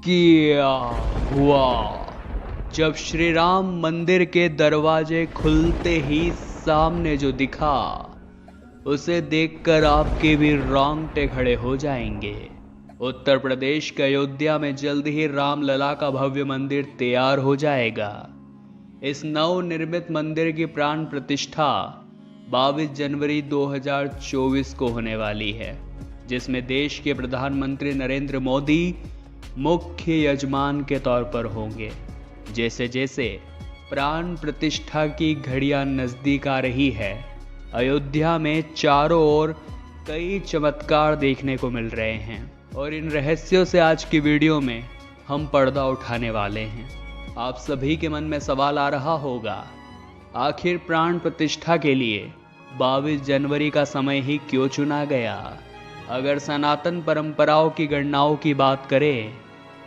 क्या हुआ? जब श्री राम मंदिर के दरवाजे खुलते ही सामने जो दिखा, उसे देखकर आपके भी रोंगटे खड़े हो जाएंगे। उत्तर प्रदेश के अयोध्या में जल्द ही रामलला का भव्य मंदिर तैयार हो जाएगा। इस नवनिर्मित मंदिर की प्राण प्रतिष्ठा 22 जनवरी 2024 को होने वाली है, जिसमें देश के प्रधानमंत्री नरेंद्र मोदी मुख्य यजमान के तौर पर होंगे। जैसे जैसे प्राण प्रतिष्ठा की घड़ियां नजदीक आ रही है, अयोध्या में चारों ओर कई चमत्कार देखने को मिल रहे हैं और इन रहस्यों से आज की वीडियो में हम पर्दा उठाने वाले हैं। आप सभी के मन में सवाल आ रहा होगा, आखिर प्राण प्रतिष्ठा के लिए 22 जनवरी का समय ही क्यों चुना गया? अगर सनातन परंपराओं की गणनाओं की बात करें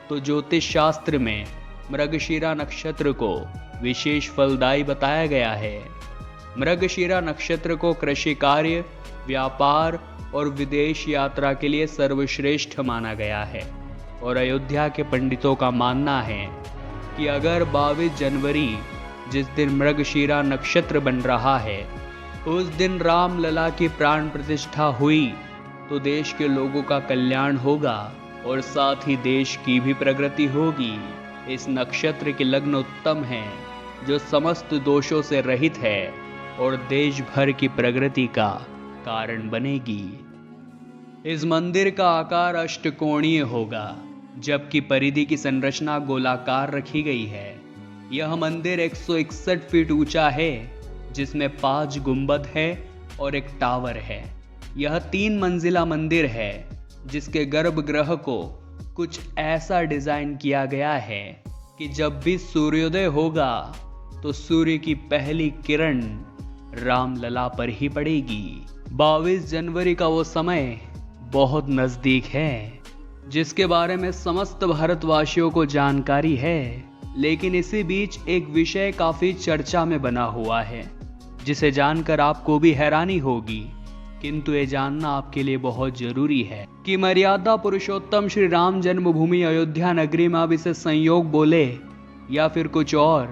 तो ज्योतिष शास्त्र में मृगशिरा नक्षत्र को विशेष फलदायी बताया गया है। मृगशिरा नक्षत्र को कृषि कार्य, व्यापार और विदेश यात्रा के लिए सर्वश्रेष्ठ माना गया है और अयोध्या के पंडितों का मानना है कि अगर 22 जनवरी जिस दिन मृगशिरा नक्षत्र बन रहा है, उस दिन रामलला की प्राण प्रतिष्ठा हुई तो देश के लोगों का कल्याण होगा और साथ ही देश की भी प्रगति होगी। इस नक्षत्र की लग्न उत्तम है, जो समस्त दोषों से रहित है और देश भर की प्रगति का कारण बनेगी। इस मंदिर का आकार अष्टकोणीय होगा, जबकि परिधि की संरचना गोलाकार रखी गई है। यह मंदिर 161 फीट ऊंचा है, जिसमें 5 गुंबद है और एक टावर है। यह 3 मंजिला मंदिर है, जिसके गर्भगृह को कुछ ऐसा डिजाइन किया गया है कि जब भी सूर्योदय होगा तो सूर्य की पहली किरण रामलला पर ही पड़ेगी। 22 जनवरी का वो समय बहुत नजदीक है, जिसके बारे में समस्त भारतवासियों को जानकारी है। लेकिन इसी बीच एक विषय काफी चर्चा में बना हुआ है, जिसे जानकर आपको भी हैरानी होगी, किंतु ये जानना आपके लिए बहुत जरूरी है कि मर्यादा पुरुषोत्तम श्री राम जन्मभूमि अयोध्या नगरी में अब इसे संयोग बोले या फिर कुछ और,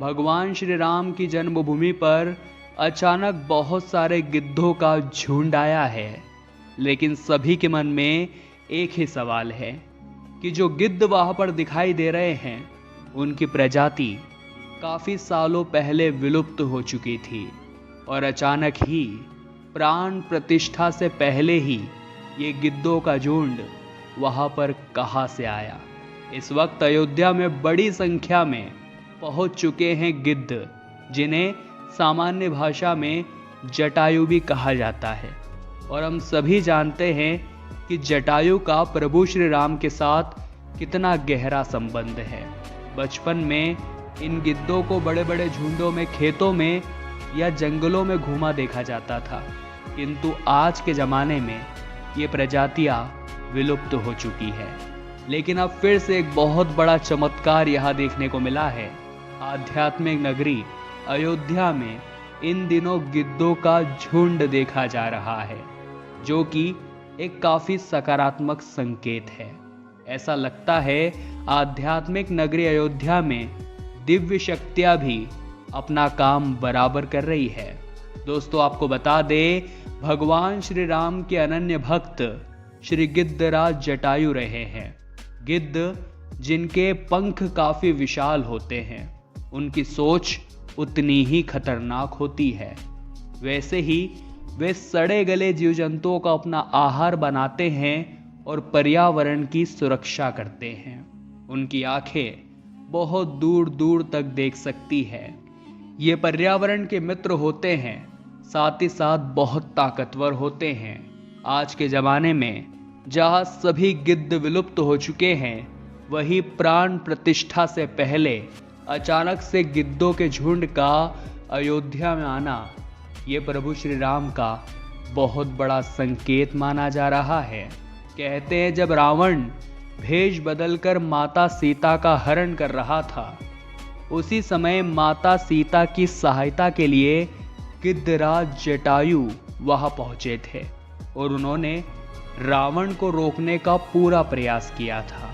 भगवान श्री राम की जन्मभूमि पर अचानक बहुत सारे गिद्धों का झुंड आया है। लेकिन सभी के मन में एक ही सवाल है कि जो गिद्ध वहां पर दिखाई दे रहे हैं, उनकी प्रजाति काफी सालों पहले विलुप्त हो चुकी थी और अचानक ही प्राण प्रतिष्ठा से पहले ही ये गिद्धों का झुंड वहां पर कहां से आया? इस वक्त अयोध्या में बड़ी संख्या में पहुंच चुके हैं गिद्ध, जिन्हें सामान्य भाषा में जटायु भी कहा जाता है। और हम सभी जानते हैं कि जटायु का प्रभु श्री राम के साथ कितना गहरा संबंध है। बचपन में इन गिद्धों को बड़े बड़े झुंडों में खेतों में या जंगलों में घूमा देखा जाता था, किंतु आज के जमाने में ये प्रजातियां विलुप्त हो चुकी है। लेकिन अब फिर से एक बहुत बड़ा चमत्कार यहाँ देखने को मिला है। आध्यात्मिक नगरी अयोध्या में इन दिनों गिद्धों का झुंड देखा जा रहा है, जो कि एक काफी सकारात्मक संकेत है। ऐसा लगता है आध्यात्मिक नगरी अयोध्या में दिव्य शक्तियां भी अपना काम बराबर कर रही है। दोस्तों, आपको बता दें, भगवान श्री राम के अनन्य भक्त श्री गिद्धराज जटायु रहे हैं। गिद्ध जिनके पंख काफी विशाल होते हैं, उनकी सोच उतनी ही खतरनाक होती है। वैसे ही वे सड़े गले जीव जंतुओं का अपना आहार बनाते हैं और पर्यावरण की सुरक्षा करते हैं। उनकी आंखें बहुत दूर दूर तक देख सकती है। ये पर्यावरण के मित्र होते हैं, साथ ही साथ बहुत ताकतवर होते हैं। आज के जमाने में जहां सभी गिद्ध विलुप्त हो चुके हैं, वही प्राण प्रतिष्ठा से पहले अचानक से गिद्धों के झुंड का अयोध्या में आना, ये प्रभु श्री राम का बहुत बड़ा संकेत माना जा रहा है। कहते हैं, जब रावण भेष बदलकर माता सीता का हरण कर रहा था, उसी समय माता सीता की सहायता के लिए गिद्धराज जटायु वहां पहुंचे थे और उन्होंने रावण को रोकने का पूरा प्रयास किया था।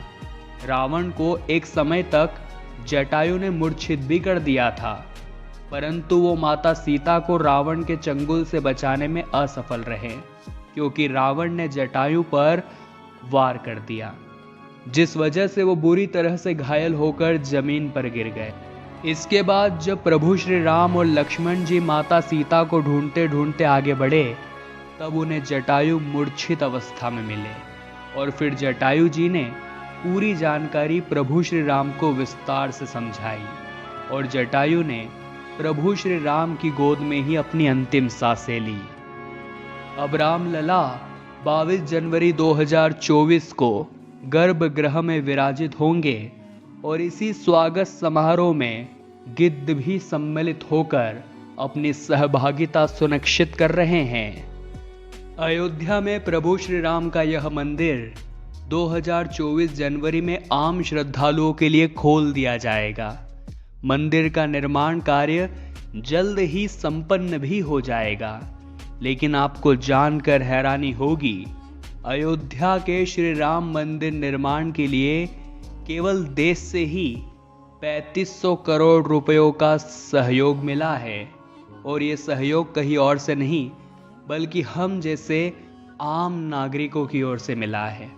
रावण को एक समय तक जटायु ने मूर्छित भी कर दिया था, परंतु वो माता सीता को रावण के चंगुल से बचाने में असफल रहे, क्योंकि रावण ने जटायु पर वार कर दिया, जिस वजह से वो बुरी तरह से घायल होकर जमीन पर गिर गए। इसके बाद जब प्रभु श्री राम और लक्ष्मण जी माता सीता को ढूंढते ढूंढते आगे बढ़े, तब उन्हें जटायु मूर्छित अवस्था में मिले और फिर जटायु जी ने पूरी जानकारी प्रभु श्री राम को विस्तार से समझाई और जटायु ने प्रभु श्री राम की गोद में ही अपनी अंतिम सांसें ली। अब रामलला 22 जनवरी 2024 को गर्भगृह में विराजित होंगे और इसी स्वागत समारोह में गिद्ध भी सम्मिलित होकर अपनी सहभागिता सुनिश्चित कर रहे हैं। अयोध्या में प्रभु श्री राम का यह मंदिर 2024 जनवरी में आम श्रद्धालुओं के लिए खोल दिया जाएगा। मंदिर का निर्माण कार्य जल्द ही संपन्न भी हो जाएगा, लेकिन आपको जानकर हैरानी होगी, अयोध्या के श्री राम मंदिर निर्माण के लिए केवल देश से ही 3500 करोड़ रुपयों का सहयोग मिला है। और ये सहयोग कहीं और से नहीं, बल्कि हम जैसे आम नागरिकों की ओर से मिला है।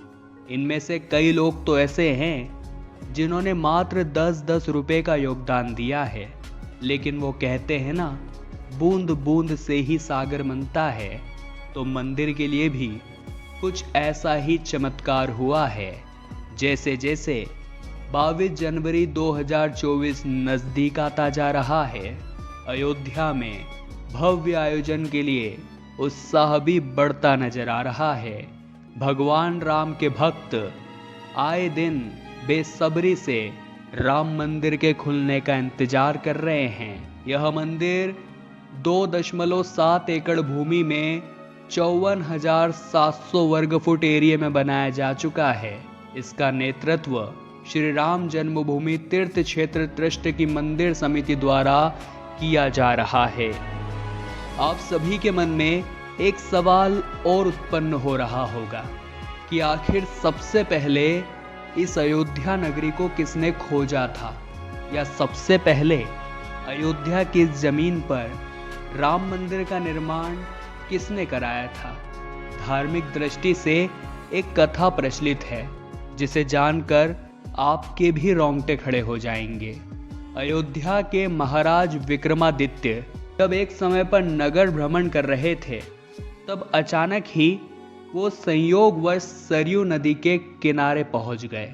इनमें से कई लोग तो ऐसे हैं जिन्होंने मात्र 10-10 रुपए का योगदान दिया है, लेकिन वो कहते हैं ना, बूंद बूंद से ही सागर बनता है। तो मंदिर के लिए भी कुछ ऐसा ही चमत्कार हुआ है। जैसे जैसे 22 जनवरी 2024 नजदीक आता जा रहा है, अयोध्या में भव्य आयोजन के लिए उत्साह भी बढ़ता नजर आ रहा है। भगवान राम के भक्त आए दिन बेसब्री से राम मंदिर के खुलने का इंतजार कर रहे हैं। यह मंदिर 2.7 एकड़ भूमि में 54,700 वर्ग फुट एरिया में बनाया जा चुका है। इसका नेतृत्व श्री राम जन्मभूमि तीर्थ क्षेत्र ट्रस्ट की मंदिर समिति द्वारा किया जा रहा है। आप सभी के मन में एक सवाल और उत्पन्न हो रहा होगा कि आखिर सबसे पहले इस अयोध्या नगरी को किसने खोजा था, या सबसे पहले अयोध्या की इस जमीन पर राम मंदिर का निर्माण किसने कराया था। धार्मिक दृष्टि से एक कथा प्रचलित है, जिसे जानकर आपके भी रोंगटे खड़े हो जाएंगे। अयोध्या के महाराज विक्रमादित्य तब एक समय पर नगर भ्रमण कर रहे थे, तब अचानक ही वो संयोगवश सरयू नदी के किनारे पहुंच गए।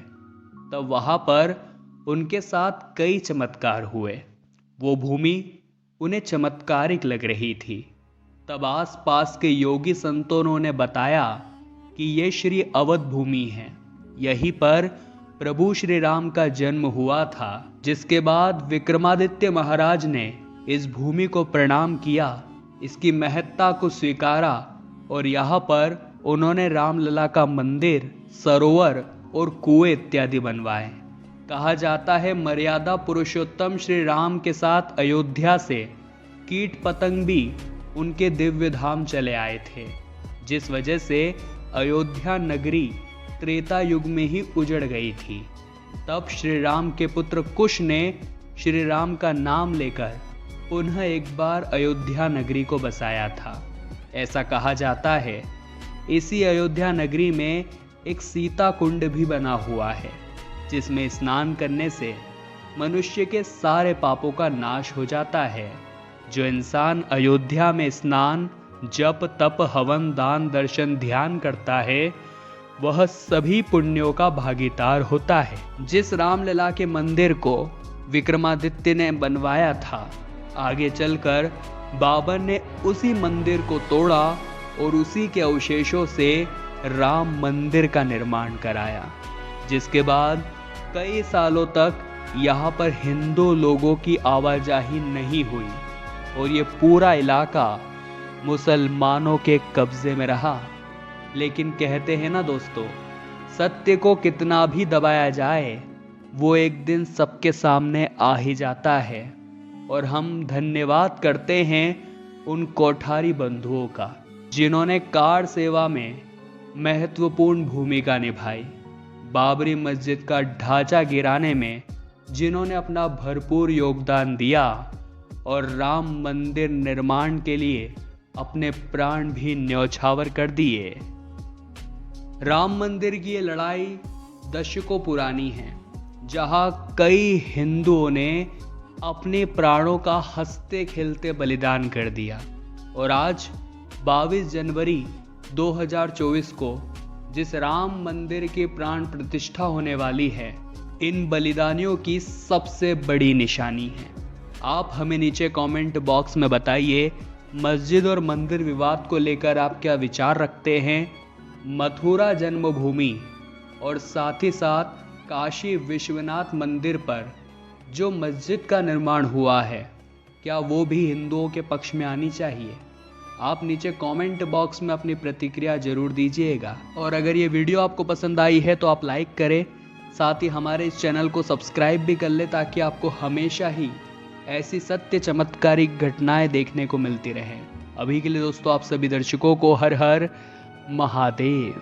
तब वहां पर उनके साथ कई चमत्कार हुए। वो भूमि उन्हें चमत्कारिक लग रही थी। तब आसपास के योगी संतों ने बताया कि ये श्री अवध भूमि है, यहीं पर प्रभु श्री राम का जन्म हुआ था। जिसके बाद विक्रमादित्य महाराज ने इस भूमि को प्रणाम किया, इसकी महत्ता को स्वीकारा और यहाँ पर उन्होंने रामलला का मंदिर, सरोवर और कुएं इत्यादि बनवाए। कहा जाता है मर्यादा पुरुषोत्तम श्री राम के साथ अयोध्या से कीट पतंग भी उनके दिव्य धाम चले आए थे, जिस वजह से अयोध्या नगरी त्रेता युग में ही उजड़ गई थी। तब श्री राम के पुत्र कुश ने श्री राम का नाम लेकर पुनः एक बार अयोध्या नगरी को बसाया था। ऐसा कहा जाता है इसी अयोध्या नगरी में एक सीता कुंड भी बना हुआ है, जिसमें स्नान करने से मनुष्य के सारे पापों का नाश हो जाता है। जो इंसान अयोध्या में स्नान, जप, तप, हवन, दान, दर्शन, ध्यान करता है, वह सभी पुण्यों का भागीदार होता है। जिस रामलला के मंदिर को विक्रमादित्य ने बनवाया था, आगे चलकर बाबर ने उसी मंदिर को तोड़ा और उसी के अवशेषों से राम मंदिर का निर्माण कराया, जिसके बाद कई सालों तक यहाँ पर हिंदू लोगों की आवाजाही नहीं हुई और ये पूरा इलाका मुसलमानों के कब्जे में रहा। लेकिन कहते हैं ना दोस्तों, सत्य को कितना भी दबाया जाए, वो एक दिन सबके सामने आ ही जाता है। और हम धन्यवाद करते हैं उन कोठारी बंधुओं का, जिन्होंने कार सेवा में महत्वपूर्ण भूमिका निभाई। बाबरी मस्जिद का ढांचा गिराने में जिन्होंने अपना भरपूर योगदान दिया और राम मंदिर निर्माण के लिए अपने प्राण भी न्यौछावर कर दिए। राम मंदिर की ये लड़ाई दशकों पुरानी है, जहां कई हिंदुओं ने अपने प्राणों का हंसते खेलते बलिदान कर दिया। और आज 22 जनवरी 2024 को जिस राम मंदिर की प्राण प्रतिष्ठा होने वाली है, इन बलिदानियों की सबसे बड़ी निशानी है। आप हमें नीचे कमेंट बॉक्स में बताइए, मस्जिद और मंदिर विवाद को लेकर आप क्या विचार रखते हैं। मथुरा जन्मभूमि और साथ ही साथ काशी विश्वनाथ मंदिर पर जो मस्जिद का निर्माण हुआ है, क्या वो भी हिंदुओं के पक्ष में आनी चाहिए? आप नीचे कमेंट बॉक्स में अपनी प्रतिक्रिया जरूर दीजिएगा। और अगर ये वीडियो आपको पसंद आई है तो आप लाइक करें, साथ ही हमारे इस चैनल को सब्सक्राइब भी कर ले, ताकि आपको हमेशा ही ऐसी सत्य चमत्कारिक घटनाएं देखने को मिलती रहे। अभी के लिए दोस्तों आप सभी दर्शकों को हर हर महादेव।